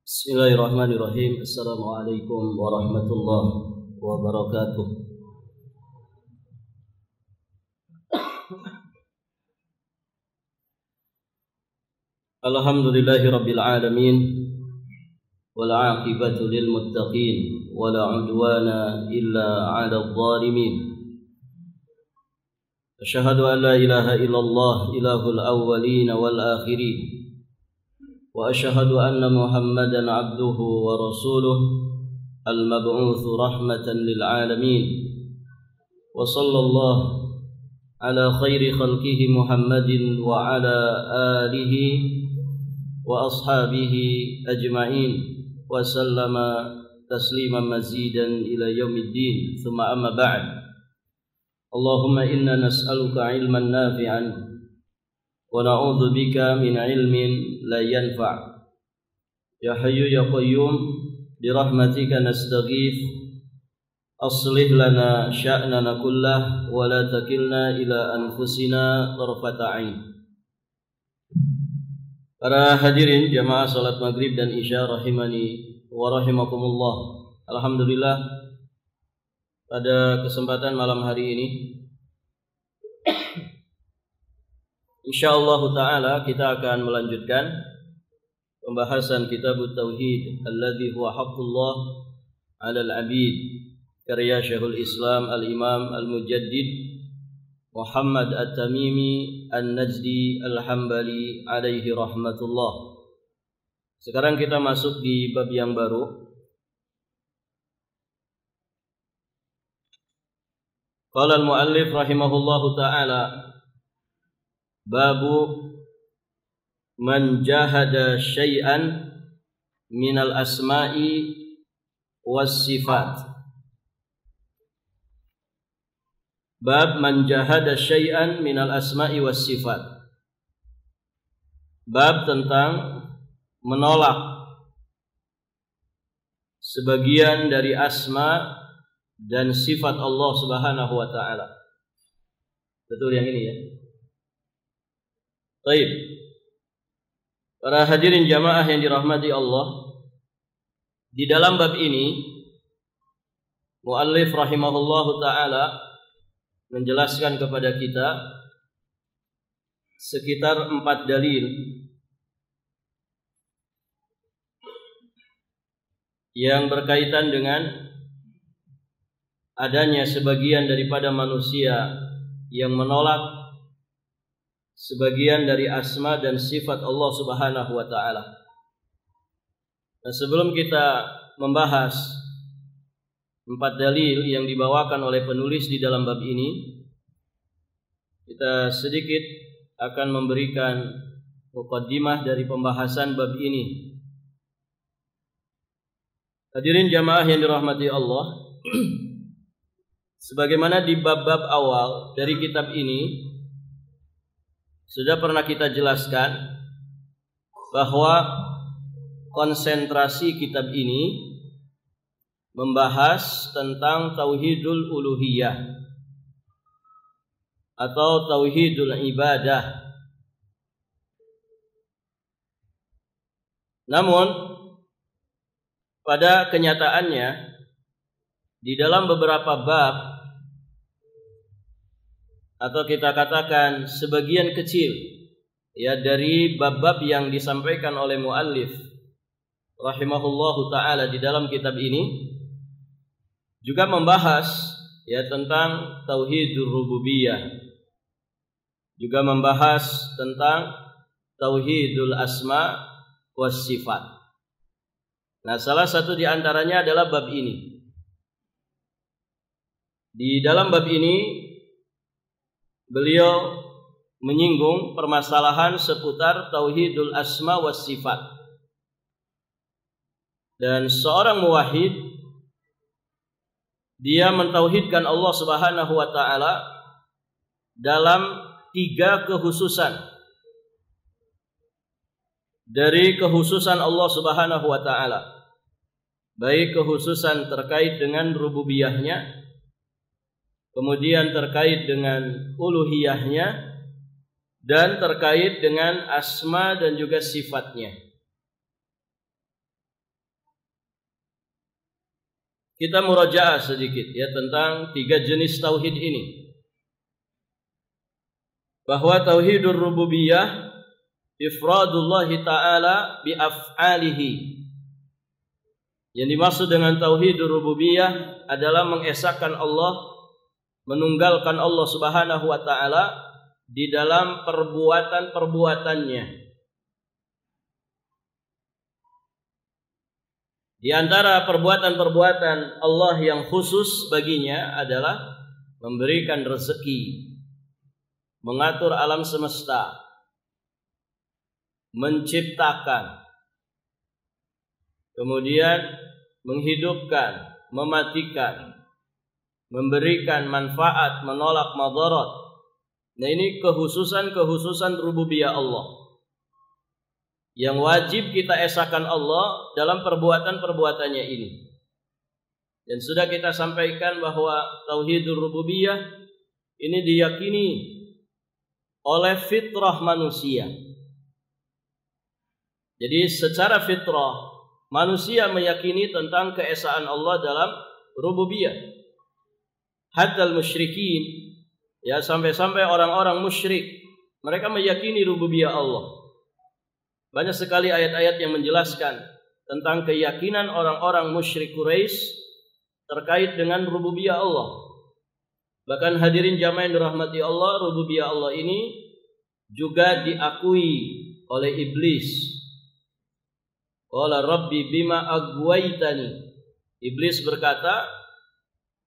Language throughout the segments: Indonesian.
Bismillahirrahmanirrahim. Assalamualaikum warahmatullahi wabarakatuh. Alhamdulillahi rabbil alamin, wal aqibatu lil muttaqin, wala udwana illa 'alal zalimin. Asyhadu an la ilaha illallah, ilahul awwalin wal akhirin. Wa asyhadu anna Muhammadan 'abduhu wa rasuluh, al-mab'utsu rahmatan lil alamin. Wa sallallahu ala khairi khalqihi Muhammadin wa ala alihi wa ashabihi ajma'in wa sallama tasliman mazidan ila yaumiddin. Tsumma amma ba'd. Allahumma inna nas'aluka 'ilman nafi'an wa na'udzu bika min 'ilmin la yanfa'. Ya hayyu ya qayyum bi rahmatika nastaghits. Aslih lana sya'nana kullah wa la takilna ila anfusina tarfata 'ain. Para hadirin jamaah salat maghrib dan isya rahimani wa rahimakumullah. Alhamdulillah, pada kesempatan malam hari ini insyaallah ta'ala kita akan melanjutkan pembahasan kitab Tauhid alladzi huwa haqqullah 'alal 'abid, karya Syekhul Islam Al-Imam Al-Mujaddid Muhammad At-Tamimi An-Najdi Al-Hambali alaihi rahmatullah. Sekarang kita masuk di bab yang baru. Qala al-muallif rahimahullahu ta'ala, babu man jahada syai'an minal asma'i was sifat. Bab man jahada syai'an minal asma'i was sifat. Bab tentang menolak sebagian dari asma dan sifat Allah Subhanahu wa taala. Betul yang ini ya? Baik. Para hadirin jamaah yang dirahmati Allah, di dalam bab ini muallif rahimahullahu taala menjelaskan kepada kita sekitar 4 dalil yang berkaitan dengan adanya sebagian daripada manusia yang menolak sebagian dari asma dan sifat Allah Subhanahu wa taala. Nah, sebelum kita membahas 4 dalil yang dibawakan oleh penulis di dalam bab ini, kita sedikit akan memberikan muqaddimah dari pembahasan bab ini. Hadirin jamaah yang dirahmati Allah, sebagaimana di bab-bab awal dari kitab ini sudah pernah kita jelaskan bahwa konsentrasi kitab ini membahas tentang tauhidul uluhiyah atau tauhidul ibadah. Namun pada kenyataannya di dalam beberapa bab, atau kita katakan sebagian kecil ya dari bab-bab yang disampaikan oleh muallif rahimahullahu taala di dalam kitab ini juga membahas ya tentang tauhidur rububiyah, juga membahas tentang tauhidul asma was sifat. Nah, salah satu di antaranya adalah bab ini. Di dalam bab ini beliau menyinggung permasalahan seputar tauhidul asma was sifat. Dan seorang muwahhid, dia mentauhidkan Allah Subhanahu wa taala dalam 3 kekhususan dari kekhususan Allah Subhanahu wa taala. Baik kekhususan terkait dengan rububiyahnya, kemudian terkait dengan uluhiyahnya, dan terkait dengan asma dan juga sifatnya. kita murajaah sedikit ya tentang 3 jenis tauhid ini. Bahwa tauhidur rububiyah ifradullah ta'ala bi af'alihi. Yang dimaksud dengan tauhidur rububiyah adalah mengesahkan Allah, menunggalkan Allah Subhanahu wa taala di dalam perbuatan-perbuatannya. Di antara perbuatan-perbuatan Allah yang khusus baginya adalah memberikan rezeki, mengatur alam semesta, menciptakan, kemudian menghidupkan, mematikan, memberikan manfaat, menolak madarat. Nah, ini kekhususan rububiyah Allah yang wajib kita esahkan Allah dalam perbuatan-perbuatannya ini. Dan sudah kita sampaikan bahwa tauhidur rububiyah ini diyakini oleh fitrah manusia. Jadi secara fitrah manusia meyakini tentang keesaan Allah dalam rububiyah. Hatta al-musyrikin, ya sampai-sampai orang-orang musyrik, mereka meyakini rububiyah Allah. Banyak sekali ayat-ayat yang menjelaskan tentang keyakinan orang-orang musyrik Quraisy terkait dengan rububiyah Allah. Bahkan hadirin jamaah yang dirahmati Allah, rububiyah Allah ini juga diakui oleh iblis. Qala rabbi bima aghwaytani. Iblis berkata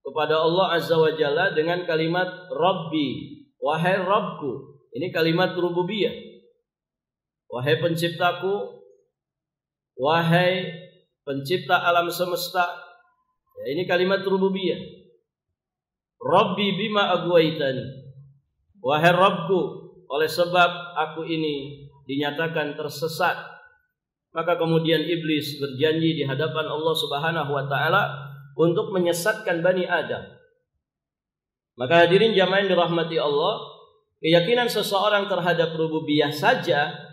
kepada Allah Azza wa Jalla dengan kalimat Rabbi, wahai Rabbku. Ini kalimat rububiyah. Wahai penciptaku, wahai pencipta alam semesta. Ya, ini kalimat rububiyah. Rabbi bima aghwaytani. Wahai Rabbku, oleh sebab aku ini dinyatakan tersesat, maka kemudian iblis berjanji di hadapan Allah Subhanahu wa taala untuk menyesatkan Bani Adam. Maka hadirin jamaah yang dirahmati Allah, keyakinan seseorang terhadap rububiyah saja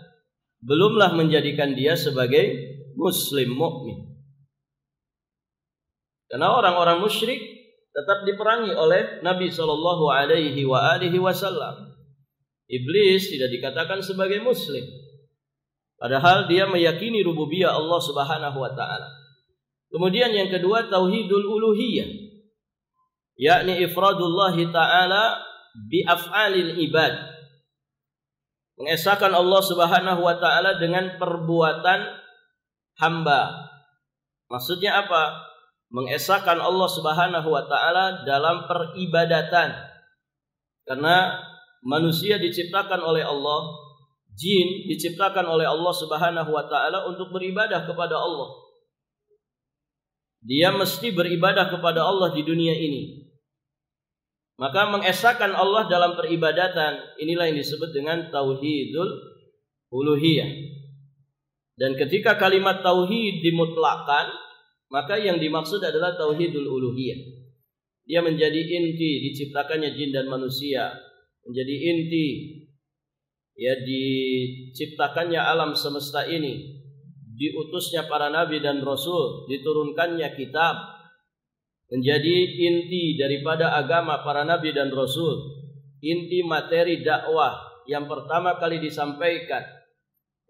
belumlah menjadikan dia sebagai muslim mukmin. Karena orang-orang musyrik tetap diperangi oleh Nabi sallallahu alaihi wasallam. Iblis tidak dikatakan sebagai muslim, padahal dia meyakini rububiyah Allah Subhanahu wa taala. Kemudian yang kedua tauhidul uluhiyah, yakni ifradullah taala bi af'alil ibad. Mengesahkan Allah Subhanahu wa taala dengan perbuatan hamba. Maksudnya apa? Mengesahkan Allah Subhanahu wa taala dalam peribadatan. Karena manusia diciptakan oleh Allah, jin diciptakan oleh Allah Subhanahu wa taala untuk beribadah kepada Allah. Dia mesti beribadah kepada Allah di dunia ini. Maka mengesahkan Allah dalam peribadatan, inilah yang disebut dengan tauhidul uluhiyah. Dan ketika kalimat tauhid dimutlakkan, maka yang dimaksud adalah tauhidul uluhiyah. Dia menjadi inti diciptakannya jin dan manusia, menjadi inti ya diciptakannya alam semesta ini, diutusnya para nabi dan rasul, diturunkannya kitab, menjadi inti daripada agama para nabi dan rasul, inti materi dakwah yang pertama kali disampaikan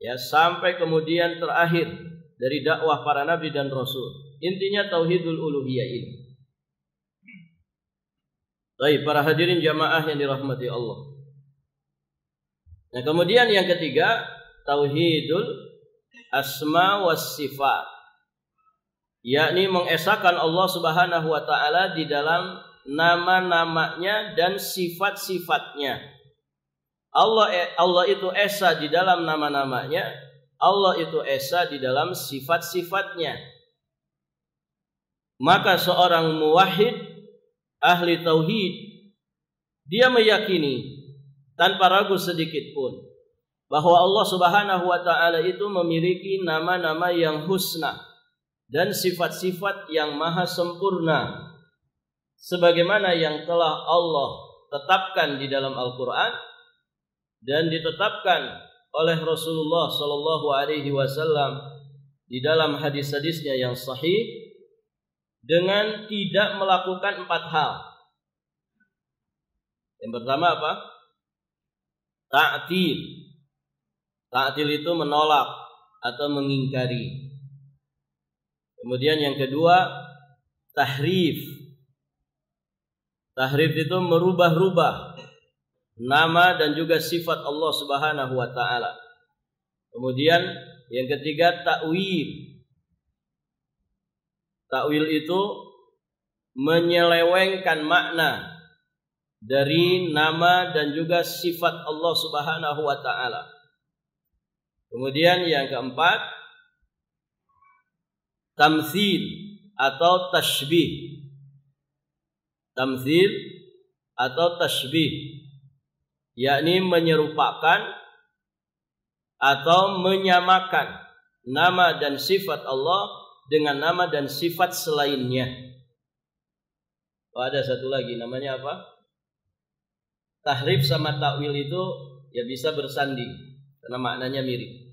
ya sampai kemudian terakhir dari dakwah para nabi dan rasul. Intinya tauhidul uluhiyah ini. Baik, para hadirin jamaah yang dirahmati Allah. Nah, kemudian yang ketiga tauhidul asma was sifat, yakni mengesahkan Allah Subhanahu wa taala di dalam nama-namanya dan sifat-sifatnya. Allah itu esa di dalam nama-namanya, Allah itu esa di dalam sifat-sifatnya. Maka seorang muwahhid, ahli tauhid, dia meyakini tanpa ragu sedikit pun bahwa Allah Subhanahu wa taala itu memiliki nama-nama yang husna dan sifat-sifat yang maha sempurna, sebagaimana yang telah Allah tetapkan di dalam Al-Quran dan ditetapkan oleh Rasulullah sallallahu alaihi wasallam di dalam hadis-hadisnya yang sahih, dengan tidak melakukan 4 hal. Yang pertama apa? Ta'til. Ta'til itu menolak atau mengingkari. Kemudian yang kedua, tahrif. Tahrif itu merubah-rubah nama dan juga sifat Allah Subhanahu wa taala. Kemudian yang ketiga, ta'wil. Ta'wil itu menyelewengkan makna dari nama dan juga sifat Allah Subhanahu wa taala. Kemudian yang keempat, tamtsil atau tashbih. Tamtsil atau tashbih, yakni menyerupakan atau menyamakan nama dan sifat Allah dengan nama dan sifat selainnya. Oh, ada satu lagi namanya apa? Tahrif sama takwil itu ya bisa bersanding karena maknanya mirip.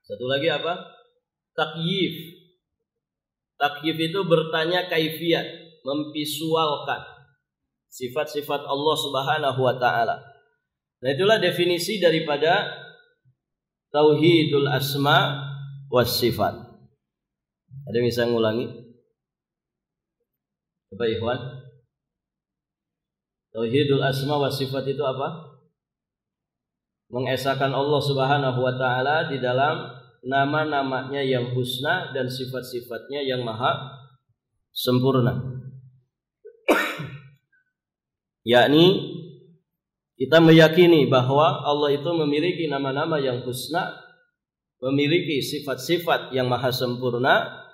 Satu lagi apa? Takyif. Takyif itu bertanya kaifiyat, memvisualkan sifat-sifat Allah Subhanahu wa taala. Nah, itulah definisi daripada tauhidul asma was sifat. Ada yang bisa ngulangi? Apa ikhwan? Tauhidul asma was sifat itu apa? Mengesahkan Allah Subhanahu wa taala di dalam nama-namanya yang husna dan sifat-sifatnya yang maha sempurna. Yakni kita meyakini bahwa Allah itu memiliki nama-nama yang husna, memiliki sifat-sifat yang maha sempurna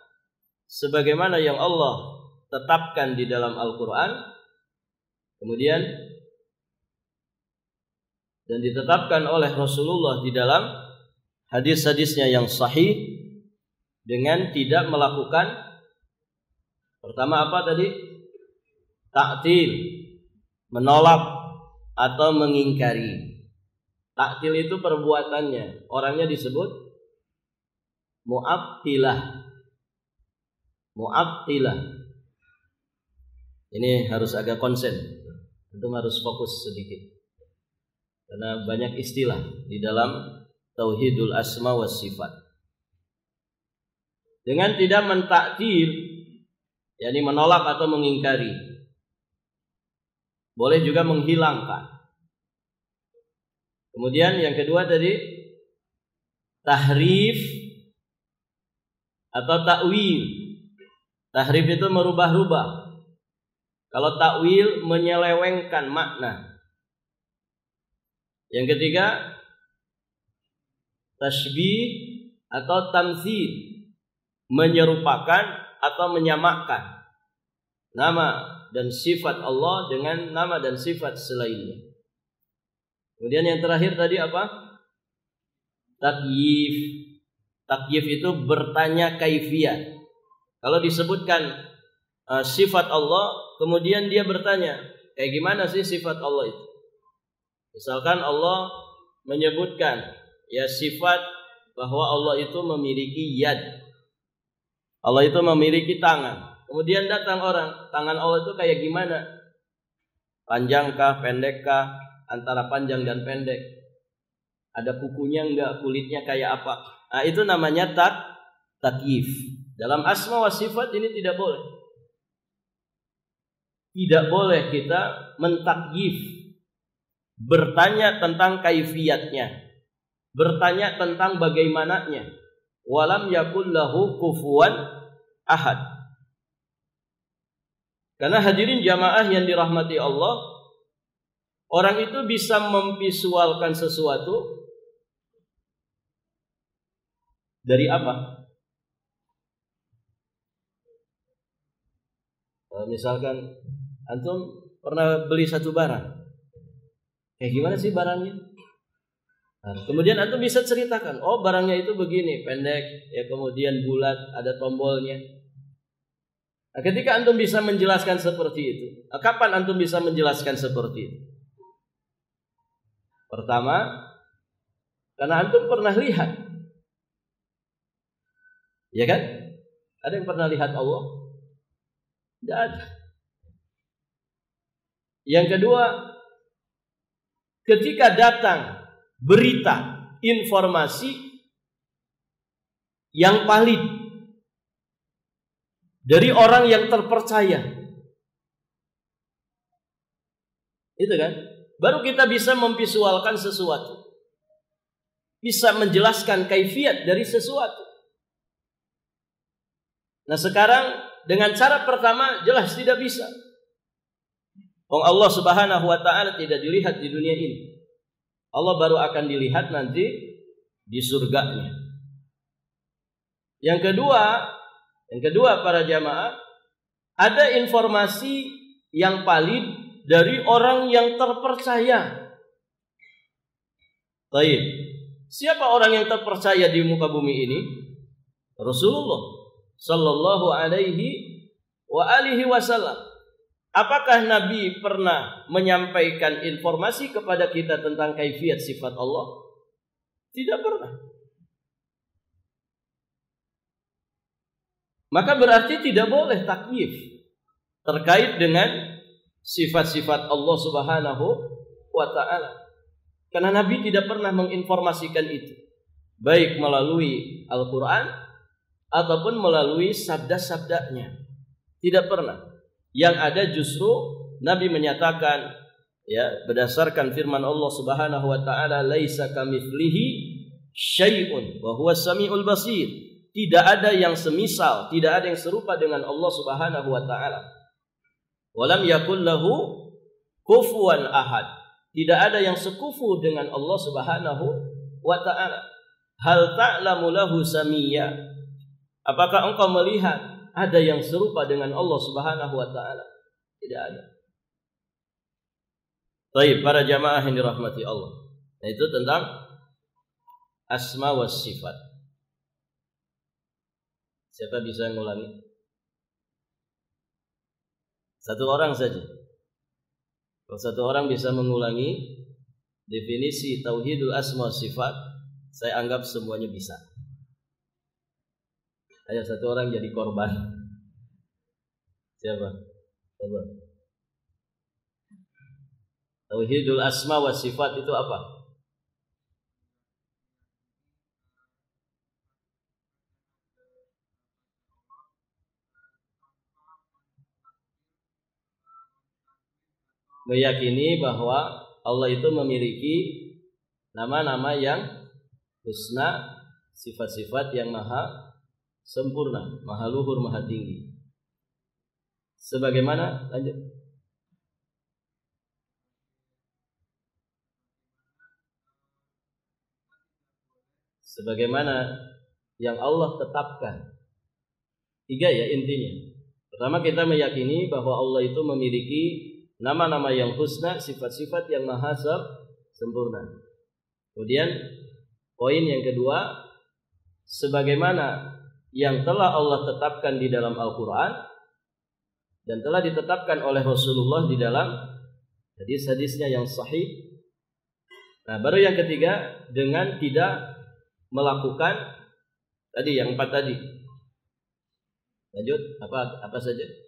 sebagaimana yang Allah tetapkan di dalam Al-Qur'an, kemudian dan ditetapkan oleh Rasulullah di dalam hadis-hadisnya yang sahih dengan tidak melakukan pertama apa tadi? Ta'til, menolak atau mengingkari. Ta'til itu perbuatannya, orangnya disebut mu'attilah. Mu'attilah. Ini harus agak konsen, tentu harus fokus sedikit karena banyak istilah di dalam tauhidul asma was sifat. Dengan tidak mentakdir, yakni menolak atau mengingkari. Boleh juga menghilangkan. Kemudian yang kedua tadi tahrif atau takwil. Tahrif itu merubah-rubah. Kalau takwil menyelewengkan makna. Yang ketiga tashbih atau tamtsil, menyerupakan atau menyamakan nama dan sifat Allah dengan nama dan sifat selainnya. Kemudian yang terakhir tadi apa? Takyif. Takyif itu bertanya kaifiyat. Kalau disebutkan sifat Allah, kemudian dia bertanya, kayak gimana sih sifat Allah itu? Misalkan Allah menyebutkan ya sifat bahwa Allah itu memiliki yad. Allah itu memiliki tangan. Kemudian datang orang, tangan Allah itu kayak gimana? Panjangkah, pendekkah, antara panjang dan pendek? Ada kukunya enggak, kulitnya kayak apa? Nah, itu namanya takyif. Dalam asma wa sifat ini tidak boleh. Tidak boleh kita mentakyif, bertanya tentang kaifiyatnya, bertanya tentang bagaimananya. Walam yakul lahu kufuwan ahad. Karena hadirin jamaah yang dirahmati Allah, orang itu bisa memvisualkan sesuatu dari apa? Misalkan antum pernah beli satu barang. Gimana sih barangnya? Nah, kemudian antum bisa ceritakan, oh barangnya itu begini, pendek, ya kemudian bulat, ada tombolnya. Nah, ketika antum bisa menjelaskan seperti itu, kapan antum bisa menjelaskan seperti itu? Pertama, karena antum pernah lihat, ya kan? Ada yang pernah lihat Allah? Tidak ada. Yang kedua, ketika datang berita, informasi yang valid dari orang yang terpercaya, itu kan, baru kita bisa memvisualkan sesuatu, bisa menjelaskan kaifiat dari sesuatu. Nah sekarang dengan cara pertama jelas tidak bisa. Allah Subhanahu wa ta'ala tidak dilihat di dunia ini. Allah baru akan dilihat nanti di surganya. Yang kedua para jamaah, ada informasi yang valid dari orang yang terpercaya. Baik. Siapa orang yang terpercaya di muka bumi ini? Rasulullah sallallahu alaihi wa alihi wasallam. Apakah Nabi pernah menyampaikan informasi kepada kita tentang kaifiat sifat Allah? Tidak pernah. Maka berarti tidak boleh takyif terkait dengan sifat-sifat Allah Subhanahu wa ta'ala. Karena Nabi tidak pernah menginformasikan itu, baik melalui Al-Quran ataupun melalui sabda-sabdanya. Tidak pernah. Yang ada justru Nabi menyatakan, ya, berdasarkan firman Allah Subhanahu wa ta'ala, laisa kamitslihi syai'un wa huwas samiul basir. Tidak ada yang semisal, tidak ada yang serupa dengan Allah Subhanahu wa ta'ala. Walam yakul lahu kufuwan ahad. Tidak ada yang sekufu dengan Allah Subhanahu wa ta'ala. Hal ta'lamu lahu samiyya. Apakah engkau melihat ada yang serupa dengan Allah Subhanahu wa ta'ala? Tidak ada. Baik, para jamaah yang dirahmati Allah. Nah, itu tentang asma wa sifat. Siapa bisa mengulangi? Satu orang saja. Kalau satu orang bisa mengulangi definisi tauhidul asma wa sifat, saya anggap semuanya bisa. Ayo satu orang jadi korban. Siapa? Coba. Tauhidul asma wa sifat itu apa? Meyakini bahwa Allah itu memiliki nama-nama yang husna, sifat-sifat yang maha sempurna, maha luhur, maha tinggi. Sebagaimana, lanjut. Sebagaimana yang Allah tetapkan. 3 ya intinya. Pertama, kita meyakini bahwa Allah itu memiliki nama-nama yang husna, sifat-sifat yang maha sempurna. Kemudian poin yang kedua, sebagaimana yang telah Allah tetapkan di dalam Al-Quran dan telah ditetapkan oleh Rasulullah di dalam hadis-hadisnya yang sahih. Nah, baru yang ketiga, dengan tidak melakukan tadi yang 4 tadi. Lanjut, apa saja?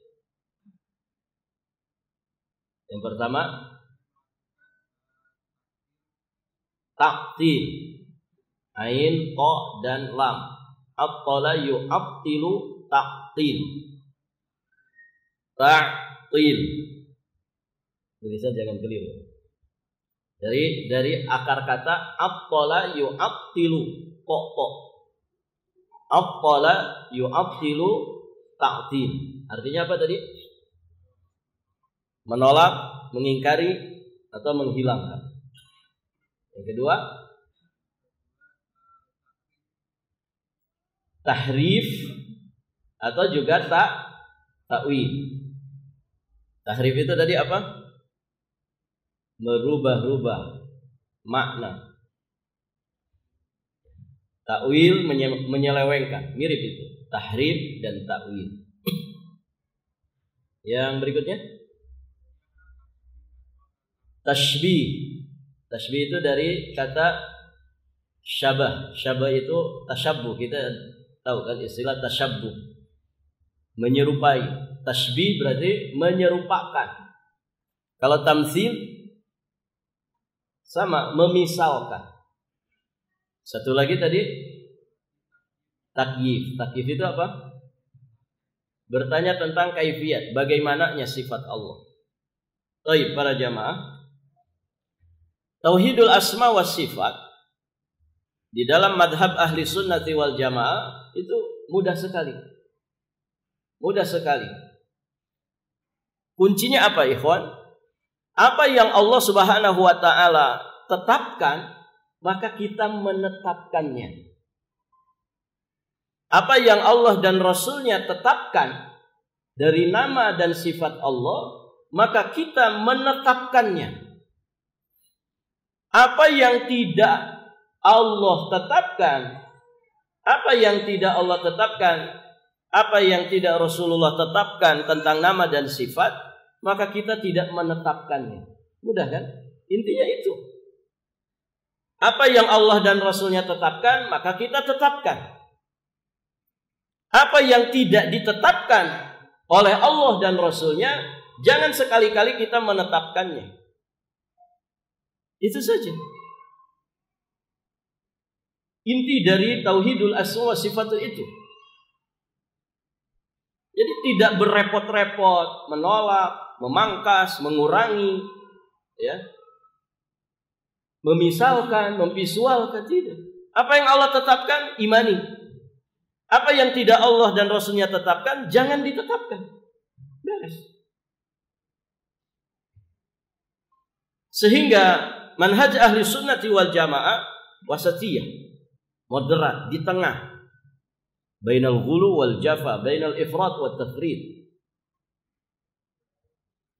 Yang pertama, ta'til, ain, qa dan lam. Attala yu'attilu ta'til. Ta'til. Tulisan jangan keliru. Dari akar kata attala yu'attilu, qa. Attala yu'attilu ta'til. Artinya apa tadi? Menolak, mengingkari atau menghilangkan. Yang kedua, tahrif atau juga takwil. Tahrif itu tadi apa? Merubah-rubah makna. Takwil menyelewengkan, mirip itu. Tahrif dan takwil. Yang berikutnya, tashbih. Tashbih itu dari kata syabah. Syabah itu tasyabbuh. Kita tahu kan istilah tasyabbuh. menyerupai. Tasbih berarti menyerupakan. Kalau tamtsil sama, memisalkan. Satu lagi tadi takyif. Takyif itu apa? Bertanya tentang kaifiyat, bagaimananya sifat Allah. Baik, para jamaah, tauhidul asma was sifat di dalam madhab ahli sunnati wal jamaah itu mudah sekali. Mudah sekali. Kuncinya apa, ikhwan? Apa yang Allah Subhanahu wa taala tetapkan, maka kita menetapkannya. Apa yang Allah dan Rasulnya tetapkan dari nama dan sifat Allah, maka kita menetapkannya. Apa yang tidak Allah tetapkan, apa yang tidak Allah tetapkan, apa yang tidak Rasulullah tetapkan tentang nama dan sifat, maka kita tidak menetapkannya. Mudah kan? Intinya itu. Apa yang Allah dan Rasulnya tetapkan, maka kita tetapkan. Apa yang tidak ditetapkan oleh Allah dan Rasulnya, jangan sekali-kali kita menetapkannya. Itu saja. Inti dari tauhidul asma wa sifat itu. Jadi tidak berrepot-repot, menolak, memangkas, mengurangi, ya, memisalkan, memvisualkan, tidak. Apa yang Allah tetapkan, imani. Apa yang tidak Allah dan Rasulnya tetapkan, jangan ditetapkan. Beres. Sehingga manhaj ahli sunnati wal jamaah wasatiyah, moderat, di tengah. Bainal ghulu wal jafa, bainal ifrat wat tafrid.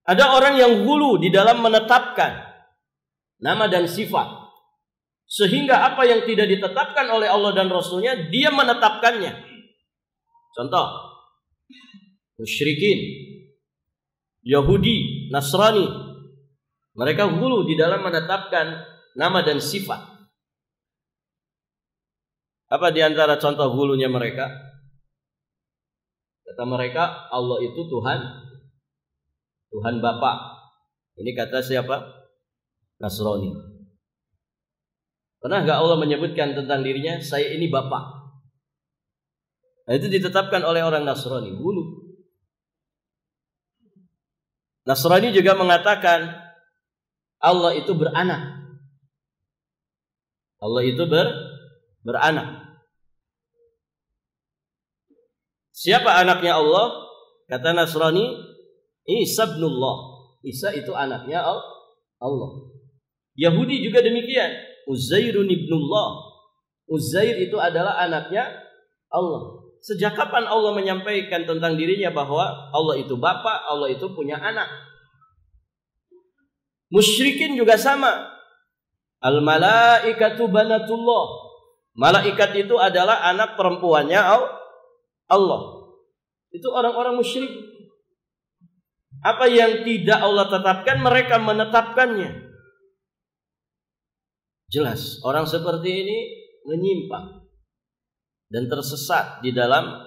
Ada orang yang ghulu di dalam menetapkan nama dan sifat, sehingga apa yang tidak ditetapkan oleh Allah dan Rasulnya, dia menetapkannya. Contoh, musyrikin, Yahudi, Nasrani, mereka ghulu di dalam menetapkan nama dan sifat. Apa di antara contoh ghulunya mereka? Kata mereka, Allah itu Tuhan, Tuhan Bapa. Ini kata siapa? Nasrani. Pernah nggak Allah menyebutkan tentang dirinya, saya ini Bapa? Nah, itu ditetapkan oleh orang Nasrani, ghulu. Nasrani juga mengatakan Allah itu beranak. Allah itu beranak. Siapa anaknya Allah? Kata Nasrani, Isa ibnullah. Isa itu anaknya Allah. Yahudi juga demikian. Uzairun ibnullah. Uzair itu adalah anaknya Allah. Sejak kapan Allah menyampaikan tentang dirinya bahwa Allah itu Bapa, Allah itu punya anak? Musyrikin juga sama. Al-malaikatu banatullah. Malaikat itu adalah anak perempuannya Allah. Itu orang-orang musyrik. Apa yang tidak Allah tetapkan, mereka menetapkannya. Jelas, orang seperti ini menyimpang dan tersesat di dalam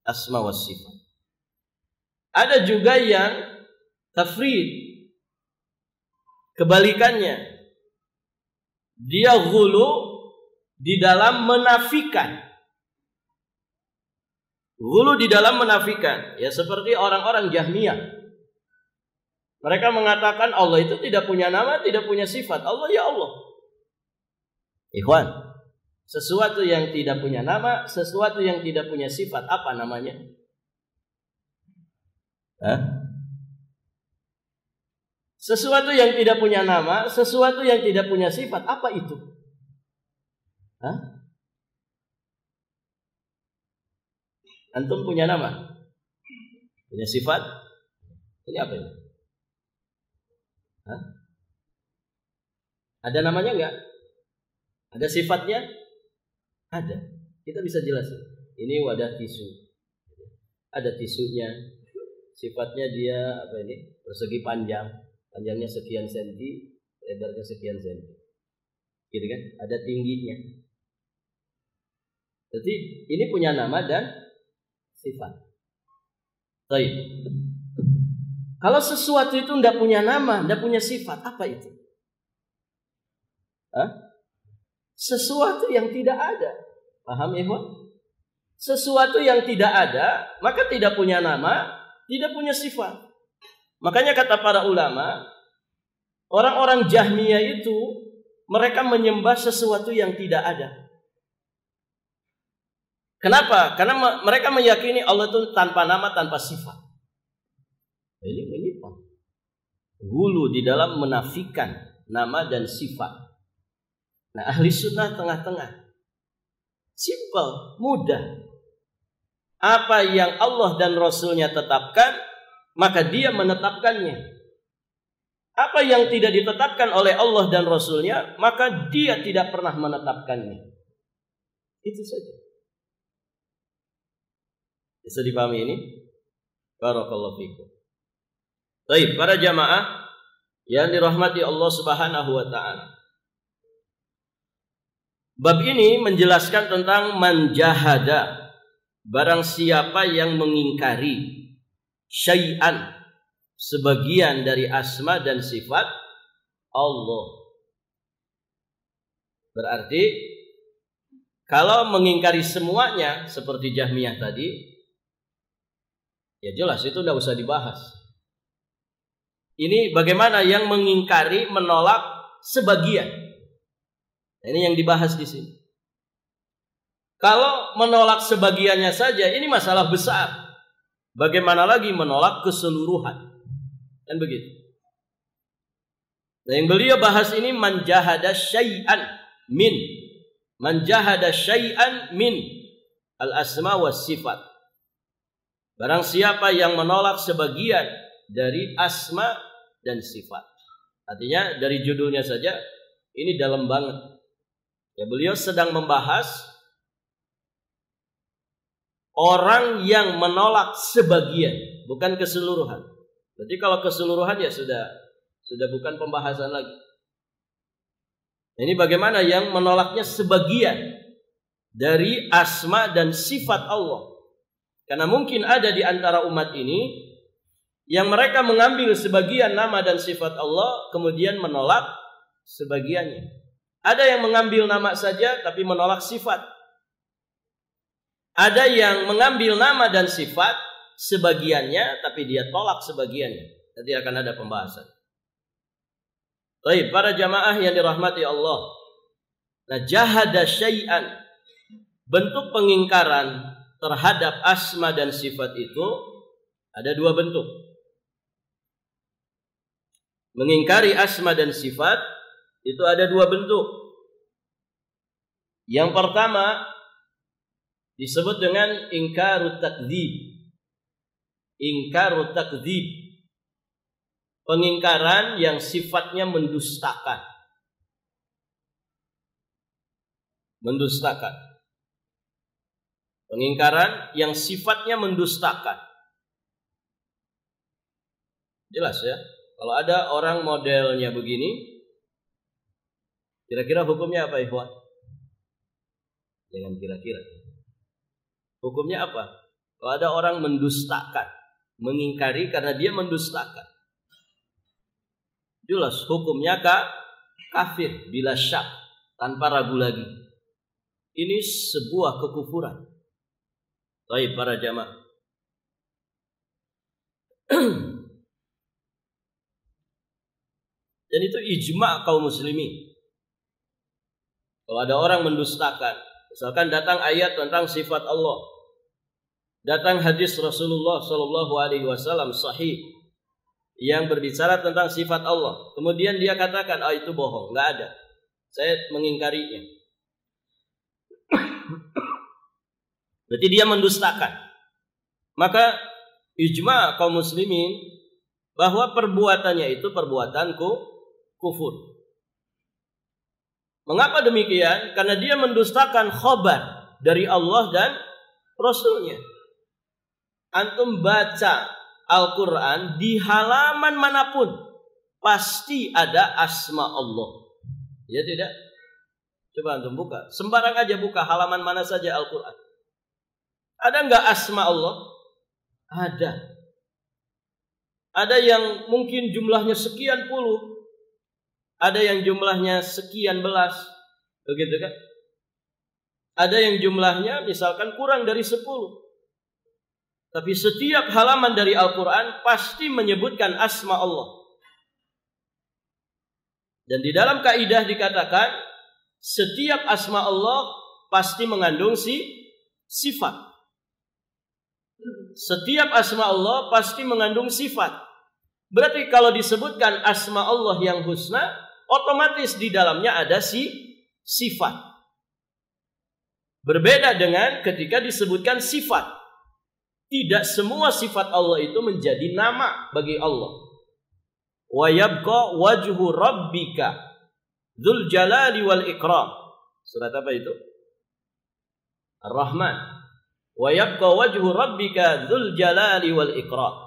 asma wa sifat. Ada juga yang tafrid, kebalikannya. Dia ghulu di dalam menafikan. Ghulu di dalam menafikan. Ya seperti orang-orang Jahmiyah. Mereka mengatakan Allah itu tidak punya nama, tidak punya sifat. Allah ya Allah. Ikhwan, sesuatu yang tidak punya nama, sesuatu yang tidak punya sifat, apa namanya? Sesuatu yang tidak punya nama, sesuatu yang tidak punya sifat, apa itu? Antum punya nama? Punya sifat? Ini apa ini? Ada namanya enggak? Ada sifatnya? Ada. Kita bisa jelasin. Ini wadah tisu. Ada tisunya. Sifatnya dia apa ini? Persegi panjang. Panjangnya sekian senti, lebarnya sekian senti. Gitu kan? Ada tingginya. Jadi ini punya nama dan sifat. Baik. Kalau sesuatu itu tidak punya nama, tidak punya sifat, apa itu? Sesuatu yang tidak ada. Paham ya, Pak? Sesuatu yang tidak ada, maka tidak punya nama, tidak punya sifat. Makanya kata para ulama, orang-orang Jahmiyah itu mereka menyembah sesuatu yang tidak ada. Kenapa? Karena mereka meyakini Allah itu tanpa nama, tanpa sifat. Ini menyimpang. Hulu di dalam menafikan nama dan sifat. Nah, ahli sunnah tengah-tengah. Simple, mudah. Apa yang Allah dan Rasulnya tetapkan, maka dia menetapkannya. Apa yang tidak ditetapkan oleh Allah dan Rasulnya, maka dia tidak pernah menetapkannya. Itu saja. Bisa dipahami ini? Barakallahu fikum. Baik, para jamaah yang dirahmati Allah Subhanahu wa taala. Bab ini menjelaskan tentang man jahada, barang siapa yang mengingkari syai'an, sebagian dari asma dan sifat Allah. Berarti kalau mengingkari semuanya seperti Jahmiyah tadi, ya jelas itu tidak usah dibahas. Ini bagaimana yang mengingkari, menolak sebagian. Ini yang dibahas di sini. Kalau menolak sebagiannya saja, ini masalah besar. Bagaimana lagi menolak keseluruhan? Kan begitu. Nah, yang beliau bahas ini man jahada syai'an min. Man jahada syai'an min al-asma was sifat. Barang siapa yang menolak sebagian dari asma dan sifat. Artinya dari judulnya saja ini dalam banget. Ya, beliau sedang membahas orang yang menolak sebagian, bukan keseluruhan. Berarti kalau keseluruhan ya sudah bukan pembahasan lagi. Ini bagaimana yang menolaknya sebagian dari asma dan sifat Allah. Karena mungkin ada di antara umat ini yang mereka mengambil sebagian nama dan sifat Allah, kemudian menolak sebagiannya. Ada yang mengambil nama saja tapi menolak sifat. Ada yang mengambil nama dan sifat sebagiannya tapi dia tolak sebagiannya. Nanti akan ada pembahasan. Baik, para jamaah yang dirahmati Allah. Nah, jahada syai'an, bentuk pengingkaran terhadap asma dan sifat itu ada dua bentuk. Mengingkari asma dan sifat itu ada dua bentuk. Yang pertama disebut dengan ingkarut takdzib. Ingkarut takdzib, pengingkaran yang sifatnya mendustakan. Mendustakan. Pengingkaran yang sifatnya mendustakan. Jelas ya. Kalau ada orang modelnya begini, kira-kira hukumnya apa, ikhwan? Jangan kira-kira. Hukumnya apa? Kalau ada orang mendustakan, mengingkari karena dia mendustakan, jelas hukumnya kafir bila syak, tanpa ragu lagi. Ini sebuah kekufuran. Baik, para jamaah. Dan itu ijma' kaum muslimin. Kalau ada orang mendustakan, misalkan datang ayat tentang sifat Allah, datang hadis Rasulullah Shallallahu Alaihi Wasallam sahih yang berbicara tentang sifat Allah, kemudian dia katakan, itu bohong, nggak ada, saya mengingkarinya. Berarti dia mendustakan. Maka ijma' kaum muslimin bahwa perbuatannya itu perbuatan kufur. Mengapa demikian? Karena dia mendustakan khabar dari Allah dan Rasulnya. Antum baca Al-Quran di halaman manapun pasti ada asma Allah. Ya tidak? Coba antum buka. Sembarang aja buka halaman mana saja Al-Quran. Ada enggak asma Allah? Ada. Ada yang mungkin jumlahnya sekian puluh, ada yang jumlahnya sekian belas, begitu kan? Ada yang jumlahnya misalkan kurang dari 10. Tapi setiap halaman dari Al-Quran pasti menyebutkan asma Allah. Dan di dalam kaidah dikatakan setiap asma Allah pasti mengandung sifat. Setiap asma Allah pasti mengandung sifat. Berarti kalau disebutkan asma Allah yang husna, otomatis di dalamnya ada sifat. Berbeda dengan ketika disebutkan sifat. Tidak semua sifat Allah itu menjadi nama bagi Allah. Wa yabqa wajhu rabbika dzul jalali wal ikram. Surat apa itu? Ar-Rahman. Wa yabqa wajhu rabbika dzul jalali wal ikram.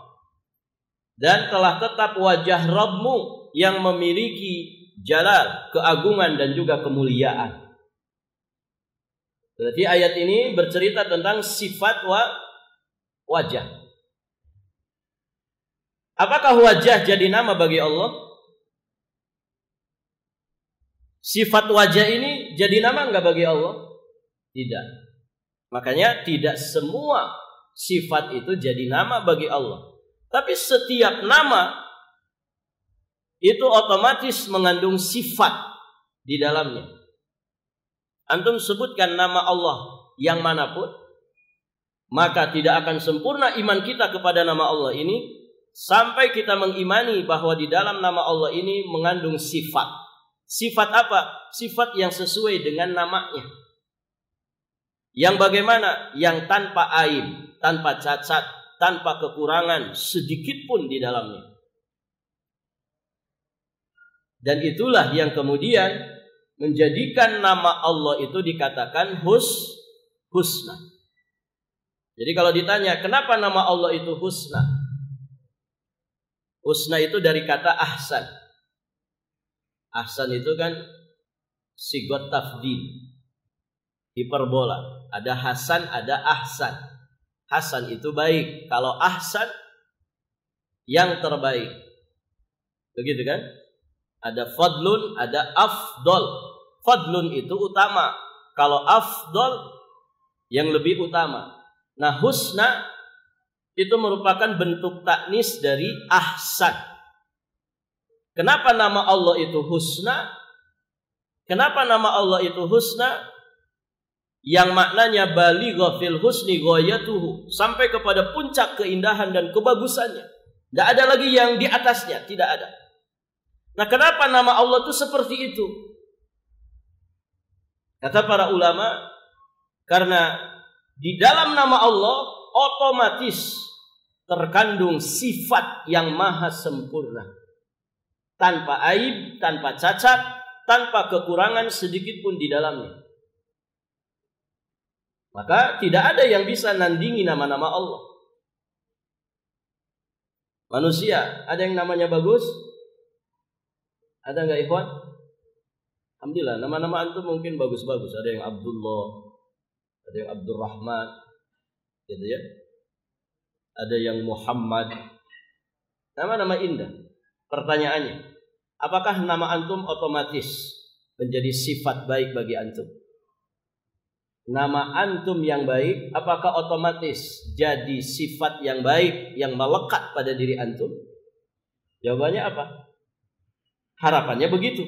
Dan telah tetap wajah Rabbmu yang memiliki jalal, keagungan dan juga kemuliaan. Berarti ayat ini bercerita tentang sifat wajah. Apakah wajah jadi nama bagi Allah? Sifat wajah ini jadi nama enggak bagi Allah? Tidak. Makanya tidak semua sifat itu jadi nama bagi Allah. Tapi setiap nama itu otomatis mengandung sifat di dalamnya. Antum sebutkan nama Allah yang manapun, maka tidak akan sempurna iman kita kepada nama Allah ini sampai kita mengimani bahwa di dalam nama Allah ini mengandung sifat. Sifat apa? Sifat yang sesuai dengan namanya. Yang bagaimana? Yang tanpa aib, tanpa cacat, tanpa kekurangan sedikit pun di dalamnya. Dan itulah yang kemudian menjadikan nama Allah itu dikatakan husna. Jadi kalau ditanya kenapa nama Allah itu husna? Husna itu dari kata ahsan. Ahsan itu kan sigot tafdil, hiperbola. Ada hasan, ada ahsan. Hasan itu baik. Kalau ahsan yang terbaik. Begitu kan? Ada fadlun, ada afdol. Fadlun itu utama. Kalau afdol yang lebih utama. Nah, husna itu merupakan bentuk taknis dari ahsan. Kenapa nama Allah itu husna? Kenapa nama Allah itu husna? Yang maknanya baligha fil husni ghayatuhu, sampai kepada puncak keindahan dan kebagusannya. Tidak ada lagi yang di atasnya, tidak ada. Nah, kenapa nama Allah itu seperti itu? Kata para ulama, karena di dalam nama Allah otomatis terkandung sifat yang maha sempurna. Tanpa aib, tanpa cacat, tanpa kekurangan sedikit pun di dalamnya. Maka tidak ada yang bisa nandingi nama-nama Allah. Manusia, ada yang namanya bagus? Ada enggak ikhwan? Alhamdulillah, nama-nama antum mungkin bagus-bagus. Ada yang Abdullah, ada yang Abdurrahman, gitu ya. Ada yang Muhammad. Nama-nama indah. Pertanyaannya, apakah nama antum otomatis menjadi sifat baik bagi antum? Nama antum yang baik, apakah otomatis jadi sifat yang baik yang melekat pada diri antum? Jawabannya apa? Harapannya begitu.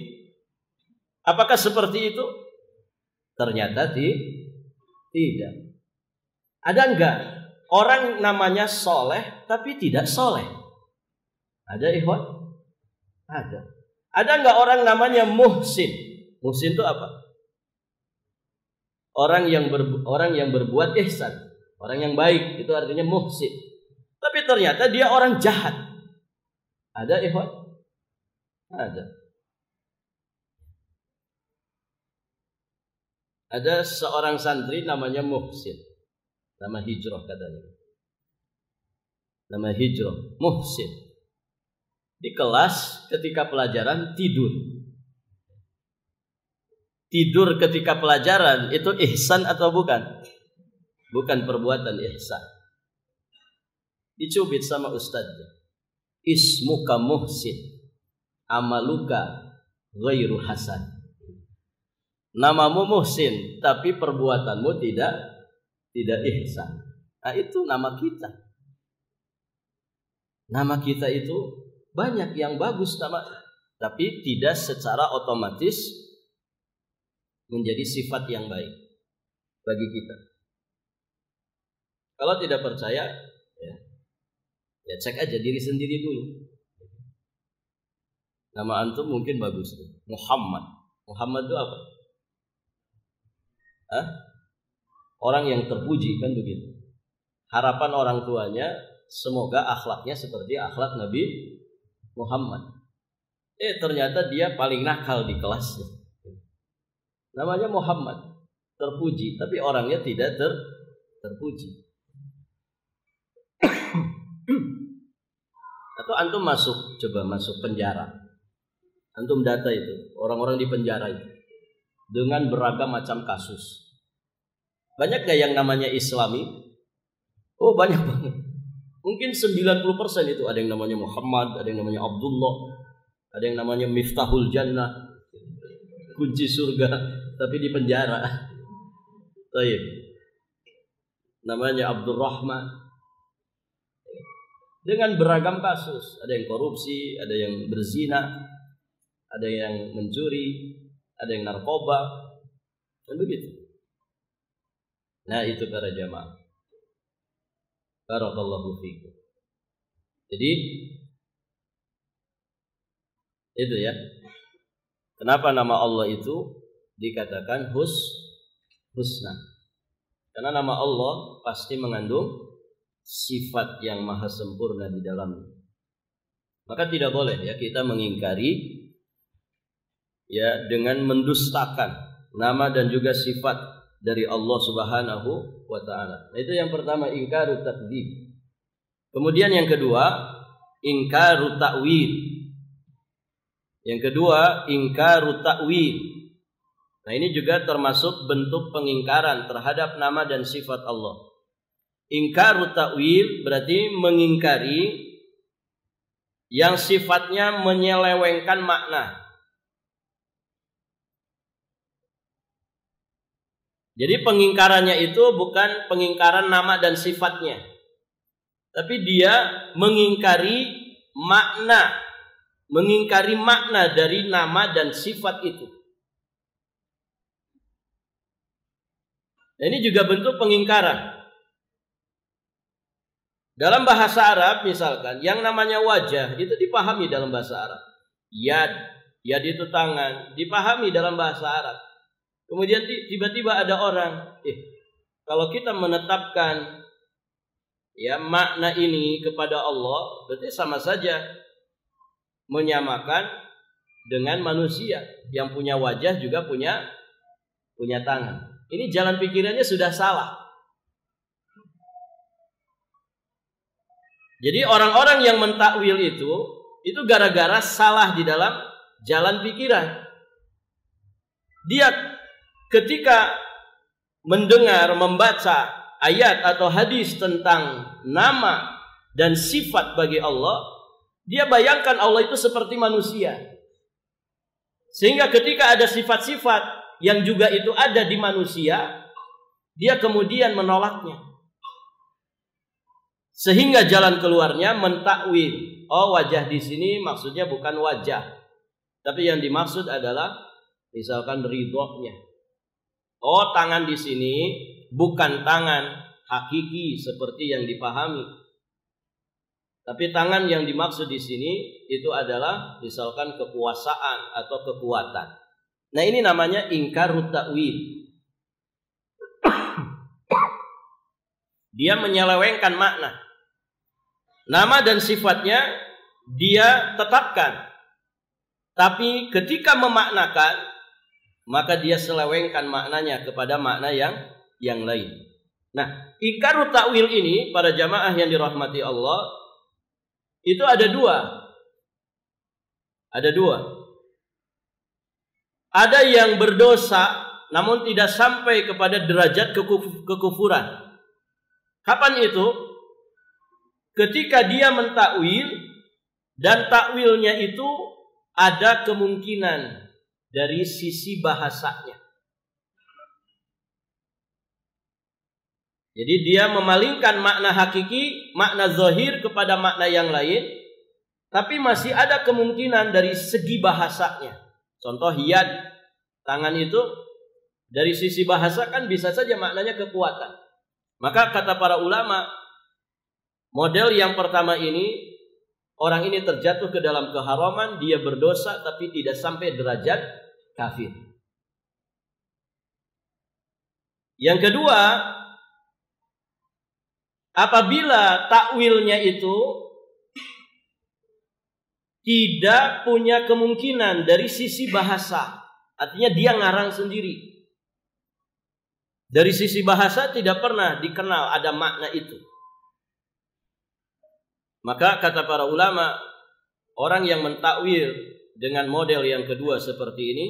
Apakah seperti itu? Ternyata tidak. Ada enggak orang namanya soleh tapi tidak soleh? Ada ikhwan? Ada. Ada enggak orang namanya muhsin? Muhsin itu apa? Orang yang berbuat ihsan, orang yang baik, itu artinya muhsin. Tapi ternyata dia orang jahat. Ada ikhwan? Ada. Ada seorang santri namanya Muhsin. Nama hijrah katanya. Nama hijrah, Muhsin. Di kelas ketika pelajaran tidur. Tidur ketika pelajaran itu ihsan atau bukan? Bukan perbuatan ihsan. Dicubit sama ustadznya. ismuka muhsin, amaluka ghairu hasan. Namamu muhsin, tapi perbuatanmu tidak ihsan. Nah, itu nama kita. Nama kita itu banyak yang bagus nama, tapi tidak secara otomatis menjadi sifat yang baik bagi kita. Kalau tidak percaya, ya cek aja diri sendiri dulu. Nama antum mungkin bagus, Muhammad. Muhammad itu apa? Orang yang terpuji, kan begitu. Harapan orang tuanya semoga akhlaknya seperti akhlak Nabi Muhammad. Ternyata dia paling nakal di kelasnya. Namanya Muhammad, terpuji, tapi orangnya tidak terpuji. Atau antum coba masuk penjara. Antum data itu, orang-orang di penjara itu dengan beragam macam kasus. Banyak gak yang namanya Islami? Oh, banyak banget. Mungkin 90% itu ada yang namanya Muhammad, ada yang namanya Abdullah, ada yang namanya Miftahul Jannah, kunci surga, tapi di penjara. Baik. Namanya Abdurrahman. Dengan beragam kasus, ada yang korupsi, ada yang berzina, ada yang mencuri, ada yang narkoba, dan begitu. Nah, itu para jamaah. Barakallahu fiikum. Jadi itu ya. Kenapa nama Allah itu dikatakan husna? Karena nama Allah pasti mengandung sifat yang maha sempurna di dalamnya. Maka tidak boleh ya kita mengingkari ya dengan mendustakan nama dan juga sifat dari Allah Subhanahu wa taala. Nah, itu yang pertama, ingkaru takdzib. Kemudian yang kedua, ingkaru ta'wil. Yang kedua, ingkaru ta'wil. Nah, ini juga termasuk bentuk pengingkaran terhadap nama dan sifat Allah. Ingkaru ta'wil berarti mengingkari yang sifatnya menyelewengkan makna. Jadi pengingkarannya itu bukan pengingkaran nama dan sifatnya, tapi dia mengingkari makna dari nama dan sifat itu. Nah, ini juga bentuk pengingkaran. Dalam bahasa Arab misalkan, yang namanya wajah itu dipahami dalam bahasa Arab. Yad itu tangan, dipahami dalam bahasa Arab. Kemudian tiba-tiba ada orang, kalau kita menetapkan ya makna ini kepada Allah, berarti sama saja menyamakan dengan manusia yang punya wajah juga punya tangan. Ini jalan pikirannya sudah salah. Jadi orang-orang yang mentakwil itu gara-gara salah di dalam jalan pikiran. Dia ketika mendengar, membaca ayat atau hadis tentang nama dan sifat bagi Allah, dia bayangkan Allah itu seperti manusia. Sehingga ketika ada sifat-sifat yang juga itu ada di manusia, dia kemudian menolaknya. Sehingga jalan keluarnya mentakwil. Oh, wajah di sini maksudnya bukan wajah, tapi yang dimaksud adalah misalkan ridhonya. Oh, tangan di sini bukan tangan hakiki seperti yang dipahami, tapi tangan yang dimaksud di sini itu adalah misalkan kekuasaan atau kekuatan. Nah, ini namanya ingkarut ta'wil. Dia menyelewengkan makna. Nama dan sifatnya dia tetapkan, tapi ketika memaknakan maka dia selewengkan maknanya kepada makna yang lain. Nah, ingkarut ta'wil ini para jamaah yang dirahmati Allah itu ada dua. Ada yang berdosa namun tidak sampai kepada derajat kekufuran. Kapan itu? Ketika dia mentakwil Dan takwilnya itu ada kemungkinan dari sisi bahasanya. Jadi dia memalingkan makna hakiki, makna zahir kepada makna yang lain, tapi masih ada kemungkinan dari segi bahasanya. Contoh yad, tangan itu dari sisi bahasa kan bisa saja maknanya kekuatan. Maka kata para ulama, model yang pertama ini, orang ini terjatuh ke dalam keharaman, dia berdosa tapi tidak sampai derajat kafir. Yang kedua, apabila takwilnya itu tidak punya kemungkinan dari sisi bahasa, artinya dia ngarang sendiri. Dari sisi bahasa tidak pernah dikenal ada makna itu. Maka kata para ulama, orang yang mentakwil dengan model yang kedua seperti ini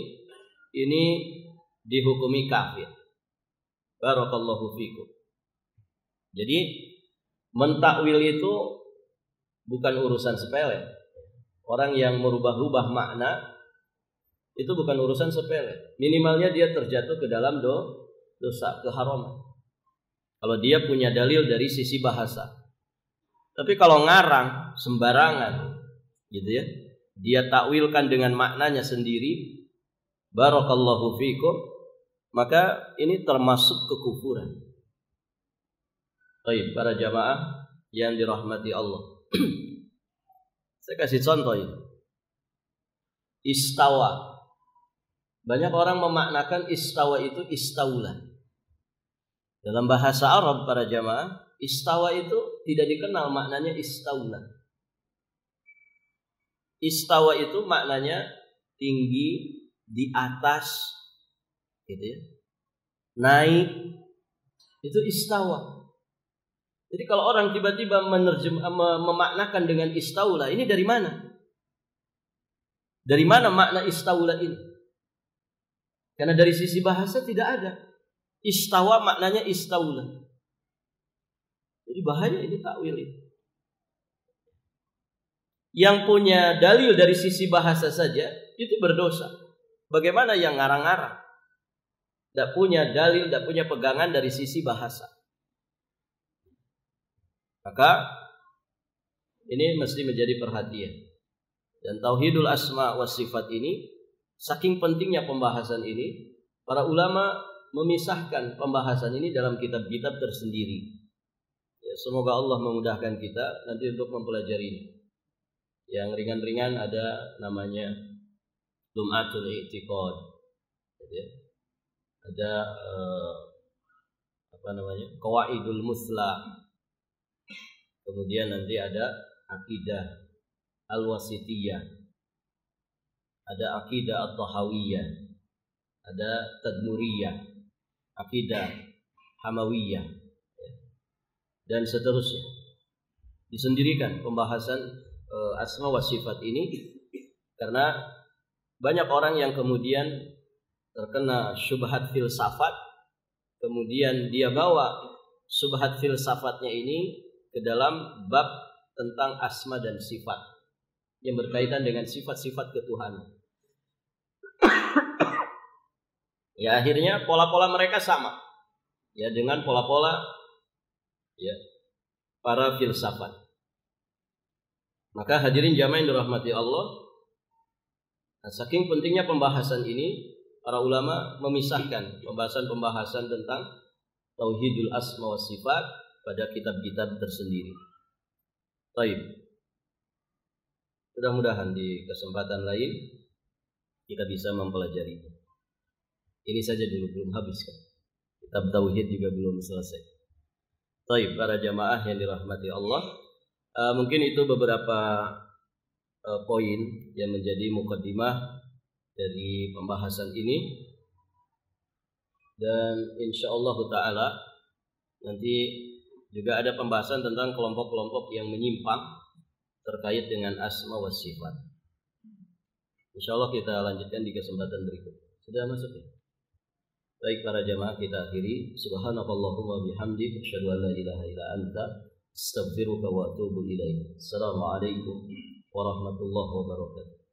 dihukumi kafir. Barakallahu fikum. Jadi mentakwil itu bukan urusan sepele. Orang yang merubah-rubah makna itu bukan urusan sepele. Minimalnya dia terjatuh ke dalam dosa, keharaman. Kalau dia punya dalil dari sisi bahasa. Tapi kalau ngarang sembarangan, gitu ya, dia takwilkan dengan maknanya sendiri, barakallahu fikum, maka ini termasuk kekufuran. Baik, para jamaah yang dirahmati Allah. Saya kasih contoh ini. Istawa. Banyak orang memaknakan istawa itu istaula. Dalam bahasa Arab para jamaah, istawa itu tidak dikenal maknanya istaula. Istawa itu maknanya tinggi, di atas, gitu ya. Naik, itu istawa. Jadi kalau orang tiba-tiba memaknakan dengan istaula, ini dari mana? Dari mana makna istaula ini? Karena dari sisi bahasa tidak ada. Istawa maknanya istaula. Jadi bahaya ini takwil ini. Yang punya dalil dari sisi bahasa saja itu berdosa. Bagaimana yang ngarang-ngarang? Tidak punya dalil, tidak punya pegangan dari sisi bahasa. Maka ini mesti menjadi perhatian. Dan tauhidul asma wa sifat ini, saking pentingnya pembahasan ini, para ulama memisahkan pembahasan ini dalam kitab-kitab tersendiri. Ya, semoga Allah memudahkan kita nanti untuk mempelajari ini. Yang ringan-ringan ada namanya Lum'atul I'tiqad. Ya. Ada Qawaidul Musla. Kemudian nanti ada Aqidah Al-Wasitiyah. Ada Aqidah At-Tahawiyah. Ada Tadmuriyah. Aqidah Hamawiyah. Dan seterusnya. Disendirikan pembahasan asma wa sifat ini karena banyak orang yang kemudian terkena syubhat filsafat, kemudian dia bawa syubhat filsafatnya ini ke dalam bab tentang asma dan sifat yang berkaitan dengan sifat-sifat ketuhanan. Ya akhirnya pola-pola mereka sama ya dengan pola-pola ya para filsafat. Maka hadirin jamaah yang dirahmati Allah, nah, saking pentingnya pembahasan ini, para ulama memisahkan pembahasan tentang tauhidul asma wa sifat pada kitab-kitab tersendiri. Baik. Mudah-mudahan di kesempatan lain kita bisa mempelajari. Ini saja dulu, belum habis kan. Kitab tauhid juga belum selesai. Baik, para jamaah yang dirahmati Allah, mungkin itu beberapa poin yang menjadi mukaddimah dari pembahasan ini. Dan insyaallah taala nanti juga ada pembahasan tentang kelompok-kelompok yang menyimpang terkait dengan asma wa sifat. Insyaallah kita lanjutkan di kesempatan berikut. Sudah masuk ya? Baik para jamaah, kita akhiri. Subhanakallahumma bihamdik asyhadu an la ilaha illa anta astaghfiruka wa atubu ilaik. Assalamualaikum warahmatullahi wabarakatuh.